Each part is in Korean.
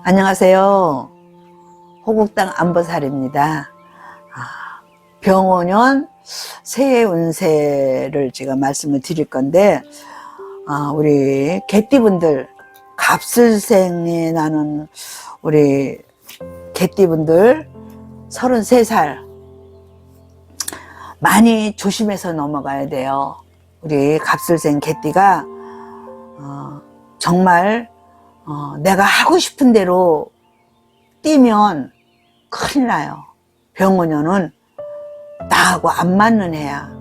안녕하세요. 호국당 안보살입니다. 병원년 새해 운세를 제가 말씀을 드릴 건데, 우리 개띠분들, 갑술생에 나는 우리 개띠분들 33살 많이 조심해서 넘어가야 돼요. 우리 갑술생 개띠가 정말 내가 하고 싶은 대로 뛰면 큰일 나요. 병원년은 나하고 안 맞는 해야.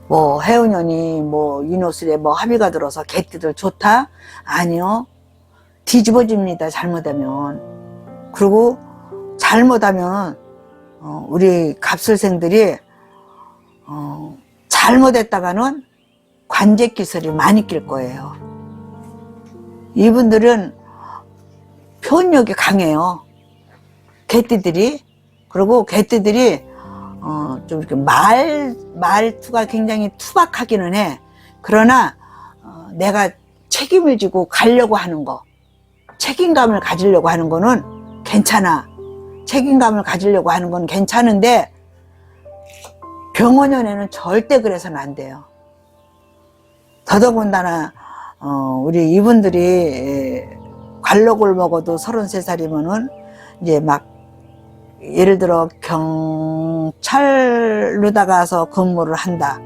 뭐 해운년이 뭐 인호술에 뭐 합의가 들어서 개띠들 좋다? 아니요. 뒤집어집니다. 잘못하면. 그리고 잘못하면 우리 갑술생들이 잘못했다가는 관제기설이 많이 낄 거예요. 이분들은 표현력이 강해요. 개띠들이. 그리고 개띠들이 좀 이렇게 말투가 굉장히 투박하기는 해. 그러나 내가 책임을 지고 가려고 하는 거, 책임감을 가지려고 하는 거는 괜찮아. 책임감을 가지려고 하는 건 괜찮은데 병원년에는 절대 그래서는 안 돼요. 더더군다나 우리 이분들이 관록을 먹어도 33살이면은 이제 막 예를 들어 경찰로다 가서 근무를 한다,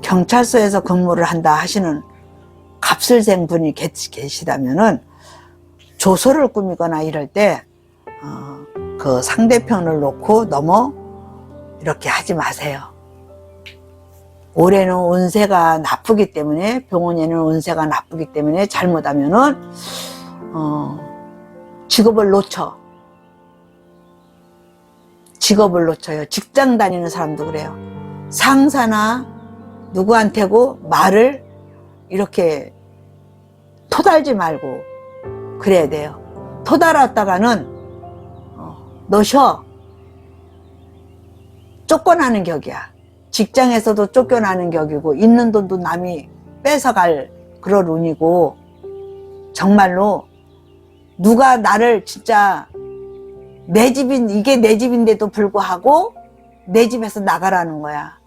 경찰서에서 근무를 한다 하시는 갑술생 분이 계시다면은 조소를 꾸미거나 이럴 때 그 상대편을 놓고 너무 이렇게 하지 마세요. 올해는 운세가 나쁘기 때문에, 병원에는 운세가 나쁘기 때문에 잘못하면은 직업을 놓쳐요. 직장 다니는 사람도 그래요. 상사나 누구한테고 말을 이렇게 토달지 말고 그래야 돼요. 토달았다가는 너 쉬어. 쫓겨나는 격이야. 직장에서도 쫓겨나는 격이고, 있는 돈도 남이 뺏어갈 그런 운이고, 정말로 누가 나를 진짜 이게 내 집인데도 불구하고 내 집에서 나가라는 거야.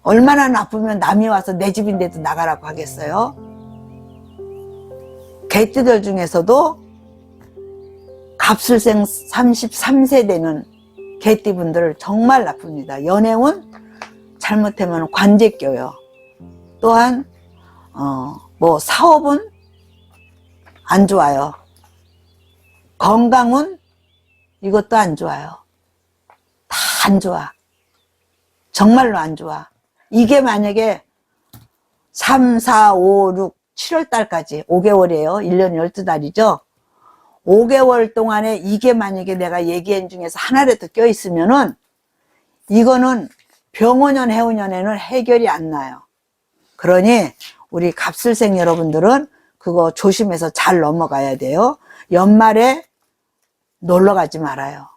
얼마나 나쁘면 남이 와서 내 집인데도 나가라고 하겠어요? 개띠들 중에서도 갑술생 33세대는 개띠분들 정말 나쁩니다. 연애운 잘못하면 관제 껴요. 또한 뭐 사업은 안 좋아요. 건강은 이것도 안 좋아요. 다 안 좋아. 정말로 안 좋아. 이게 만약에 3, 4, 5, 6, 7월 달까지 5개월이에요. 1년 12달이죠. 5개월 동안에 이게 만약에 내가 얘기한 중에서 하나라도 껴있으면은 이거는 병원년, 해운년에는 해결이 안 나요. 그러니 우리 갑술생 여러분들은 그거 조심해서 잘 넘어가야 돼요. 연말에 놀러 가지 말아요.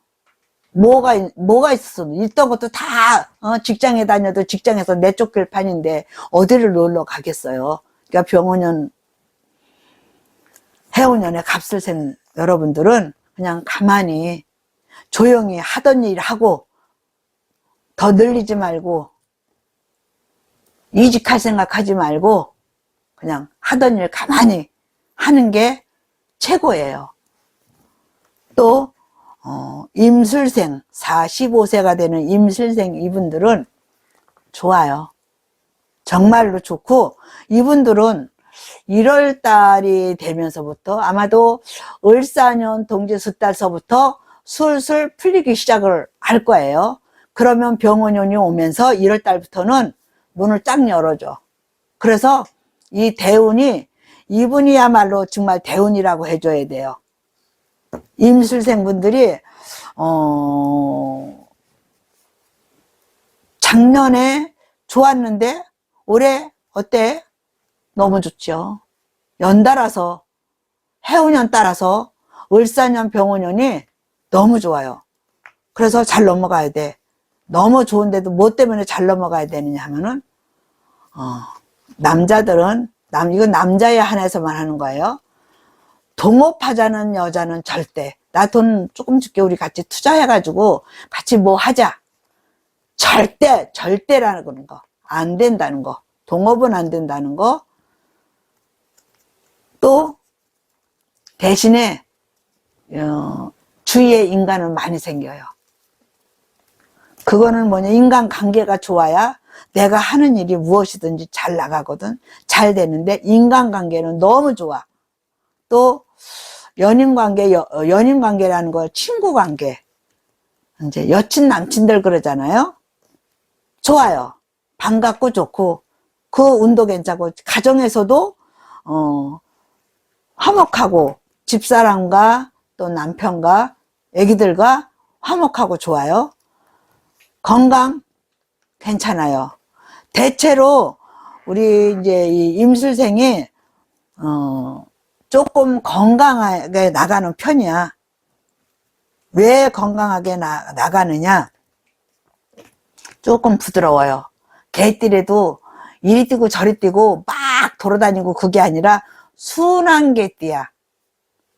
뭐가 있었어? 있던 것도 다 직장에 다녀도 직장에서 내쫓길 판인데 어디를 놀러 가겠어요. 그러니까 병원년, 해운년에 갑술생 여러분들은 그냥 가만히 조용히 하던 일 하고 더 늘리지 말고 이직할 생각하지 말고 그냥 하던 일 가만히 하는 게 최고예요. 또 임술생 45세가 되는 임술생 이분들은 좋아요. 정말로 좋고, 이분들은 1월 달이 되면서부터 아마도 을사년 동지숫달서부터 술술 풀리기 시작을 할 거예요. 그러면 병원년이 오면서 1월 달부터는 문을 쫙 열어줘. 그래서 이 대운이, 이분이야말로 정말 대운이라고 해줘야 돼요. 임술생 분들이 작년에 좋았는데 올해 어때? 너무 좋죠. 연달아서, 해운년 따라서 을사년, 병원년이 너무 좋아요. 그래서 잘 넘어가야 돼. 너무 좋은데도 뭐 때문에 잘 넘어가야 되느냐 하면은 남자들은 이건 남자에 한해서만 하는 거예요. 동업하자는 여자는 절대, 나 돈 조금 줄게, 우리 같이 투자해가지고 같이 뭐 하자. 절대라는 거. 안 된다는 거. 동업은 안 된다는 거. 또 대신에 주위에 인간은 많이 생겨요. 그거는 뭐냐, 인간관계가 좋아야 내가 하는 일이 무엇이든지 잘 나가거든. 잘 되는데 인간관계는 너무 좋아. 또 연인관계라는 거, 친구관계, 이제 여친 남친들 그러잖아요. 좋아요. 반갑고 좋고 그 운도 괜찮고, 가정에서도 화목하고, 집사람과 또 남편과 애기들과 화목하고 좋아요. 건강 괜찮아요. 대체로 우리 이제 이 임술생이 조금 건강하게 나가는 편이야. 왜 건강하게 나가느냐? 조금 부드러워요. 개띠래도 이리 뛰고 저리 뛰고 막 돌아다니고 그게 아니라 순한 개띠야.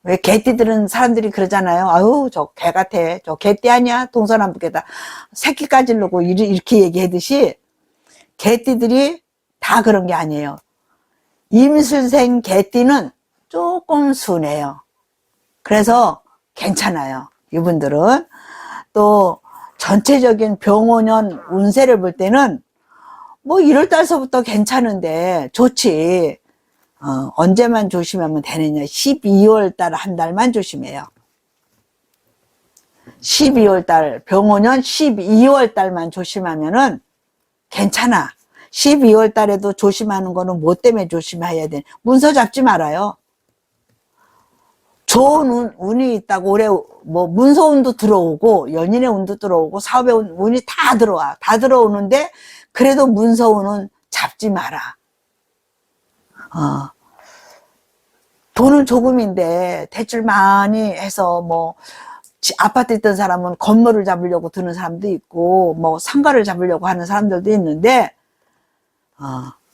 왜 개띠들은 사람들이 그러잖아요. 아유, 저 개 같아. 저 개띠 아니야? 동서남북에다 새끼 까지르고 이렇게 얘기하듯이 개띠들이 다 그런 게 아니에요. 임술생 개띠는 조금 순해요. 그래서 괜찮아요. 이분들은. 또 전체적인 병원년 운세를 볼 때는 뭐 1월달서부터 괜찮은데 좋지. 언제만 조심하면 되느냐. 12월달 한 달만 조심해요. 12월달, 병원년 12월달만 조심하면은 괜찮아. 12월달에도 조심하는 거는 뭐 때문에 조심해야 돼? 문서 잡지 말아요. 좋은 운이 있다고 올해 뭐 문서운도 들어오고 연인의 운도 들어오고 사업의 운이 다 들어와. 다 들어오는데 그래도 문서운은 잡지 마라. 돈은 조금인데 대출 많이 해서 뭐 아파트 있던 사람은 건물을 잡으려고 드는 사람도 있고 뭐 상가를 잡으려고 하는 사람들도 있는데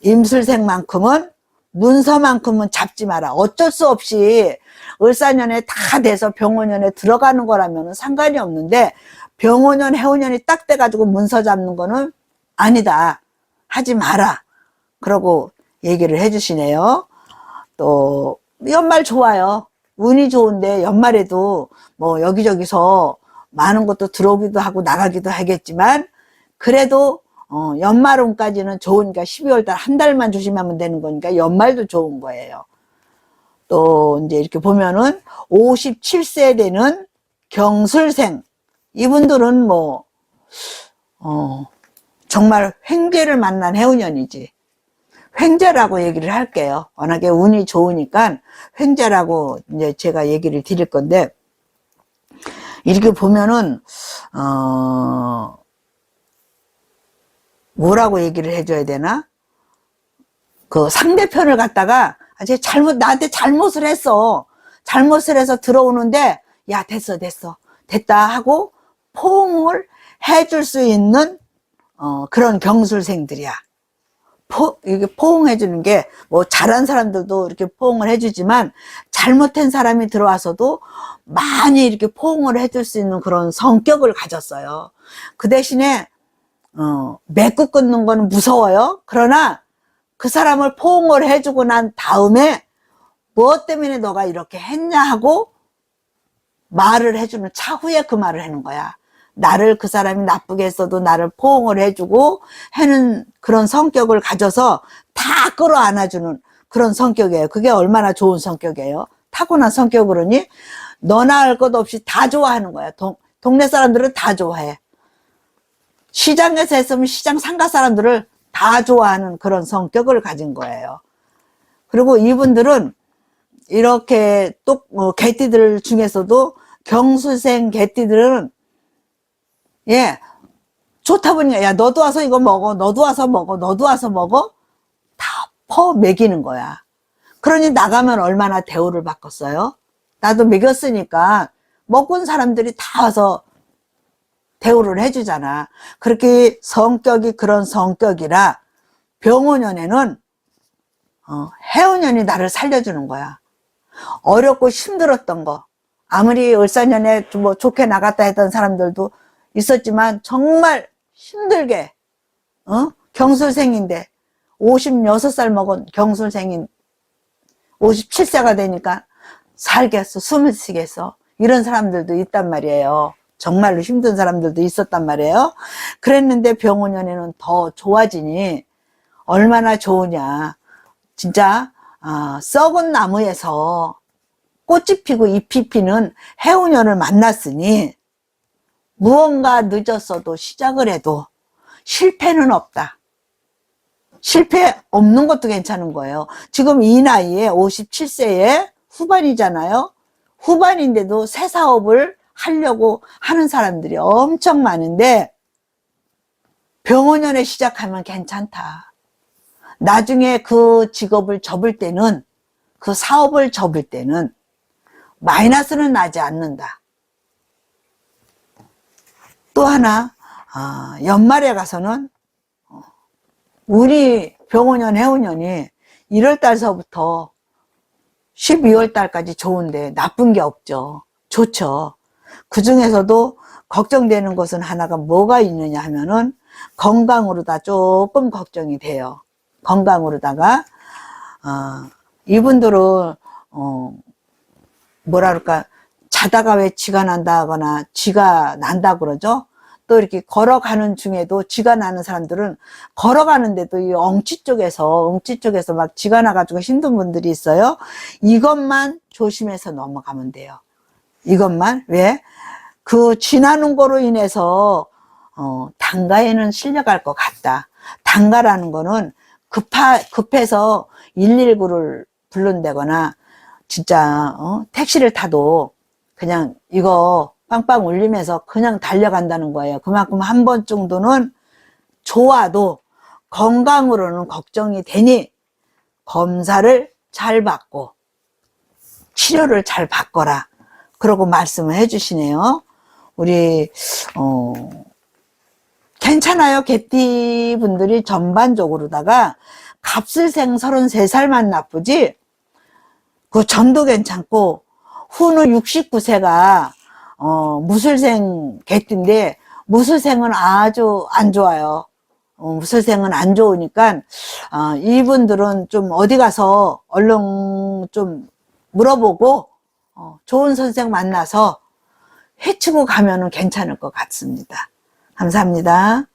임술생만큼은 문서만큼은 잡지 마라. 어쩔 수 없이 을사년에 다 돼서 병오년에 들어가는 거라면 상관이 없는데 병오년 해오년이 딱 돼가지고 문서 잡는 거는 아니다. 하지 마라. 그러고 얘기를 해주시네요. 또 연말 좋아요. 운이 좋은데 연말에도 뭐 여기저기서 많은 것도 들어오기도 하고 나가기도 하겠지만 그래도 연말운까지는 좋으니까 12월달 한 달만 조심하면 되는 거니까 연말도 좋은 거예요. 또 이제 이렇게 보면은 57세 되는 경술생, 이분들은 뭐 정말 횡재를 만난 해운년이지. 횡재라고 얘기를 할게요. 워낙에 운이 좋으니까 횡재라고 이제 제가 얘기를 드릴 건데, 이렇게 보면은 뭐라고 얘기를 해줘야 되나? 그 상대편을 갖다가 나한테 잘못을 했어. 잘못을 해서 들어오는데, 야, 됐다 하고 포옹을 해줄 수 있는 그런 경술생들이야. 이게 포옹해주는 게, 뭐, 잘한 사람들도 이렇게 포옹을 해주지만, 잘못한 사람이 들어와서도 많이 이렇게 포옹을 해줄 수 있는 그런 성격을 가졌어요. 그 대신에, 맺고 끊는 거는 무서워요. 그러나, 그 사람을 포옹을 해주고 난 다음에, 무엇 때문에 너가 이렇게 했냐 하고, 말을 해주는 차후에 그 말을 하는 거야. 나를 그 사람이 나쁘게 했어도 나를 포옹을 해주고 하는 그런 성격을 가져서 다 끌어안아주는 그런 성격이에요. 그게 얼마나 좋은 성격이에요. 타고난 성격으로니 너나 할 것 없이 다 좋아하는 거야. 동네 사람들은 다 좋아해. 시장에서 했으면 시장 상가 사람들을 다 좋아하는 그런 성격을 가진 거예요. 그리고 이분들은 이렇게 또 개띠들 중에서도 경술생 개띠들은 예, 좋다 보니까, 야, 너도 와서 이거 먹어, 너도 와서 먹어, 너도 와서 먹어, 다 먹이는 거야. 그러니 나가면 얼마나 대우를 받겠어요? 나도 먹였으니까 먹은 사람들이 다 와서 대우를 해주잖아. 그렇게 성격이 그런 성격이라 병오년에는 해오년이 나를 살려주는 거야. 어렵고 힘들었던 거, 아무리 을사년에 뭐 좋게 나갔다 했던 사람들도 있었지만 정말 힘들게 경술생인데 56살 먹은 경술생인 57세가 되니까 살겠어, 숨을 쉬겠어, 이런 사람들도 있단 말이에요. 정말로 힘든 사람들도 있었단 말이에요. 그랬는데 병원연애는 더 좋아지니 얼마나 좋으냐. 진짜 썩은 나무에서 꽃이 피고 잎이 피는 해운년을 만났으니 무언가 늦었어도 시작을 해도 실패는 없다. 실패 없는 것도 괜찮은 거예요. 지금 이 나이에 57세에 후반이잖아요. 후반인데도 새 사업을 하려고 하는 사람들이 엄청 많은데 병원연애 시작하면 괜찮다. 나중에 그 직업을 접을 때는, 그 사업을 접을 때는 마이너스는 나지 않는다. 또 하나, 연말에 가서는 우리 병원연 해운년이 1월달서부터 12월달까지 좋은데 나쁜 게 없죠. 좋죠. 그 중에서도 걱정되는 것은 하나가 뭐가 있느냐 하면은 건강으로다 조금 걱정이 돼요. 건강으로다가 이분들은 뭐라 그럴까, 자다가 왜 쥐가 난다 하거나 쥐가 난다 그러죠. 또 이렇게 걸어가는 중에도 쥐가 나는 사람들은 걸어가는데도 이 엉치 쪽에서 막 쥐가 나가지고 힘든 분들이 있어요. 이것만 조심해서 넘어가면 돼요. 이것만. 왜? 그 쥐 나는 거로 인해서 단가에는 실려갈 것 같다. 단가라는 거는 급해서 119를 부른다거나 진짜 택시를 타도 그냥 이거 빵빵 울리면서 그냥 달려간다는 거예요. 그만큼 한 번 정도는 좋아도 건강으로는 걱정이 되니 검사를 잘 받고 치료를 잘 받거라. 그러고 말씀을 해주시네요. 우리 괜찮아요. 개띠 분들이 전반적으로다가 갑술생 33살만 나쁘지 그 전도 괜찮고 후는 69세가 무술생 개띠인데 무술생은 아주 안 좋아요. 무술생은 안 좋으니까 이분들은 좀 어디 가서 얼른 좀 물어보고 좋은 선생 만나서 해치고 가면은 괜찮을 것 같습니다. 감사합니다.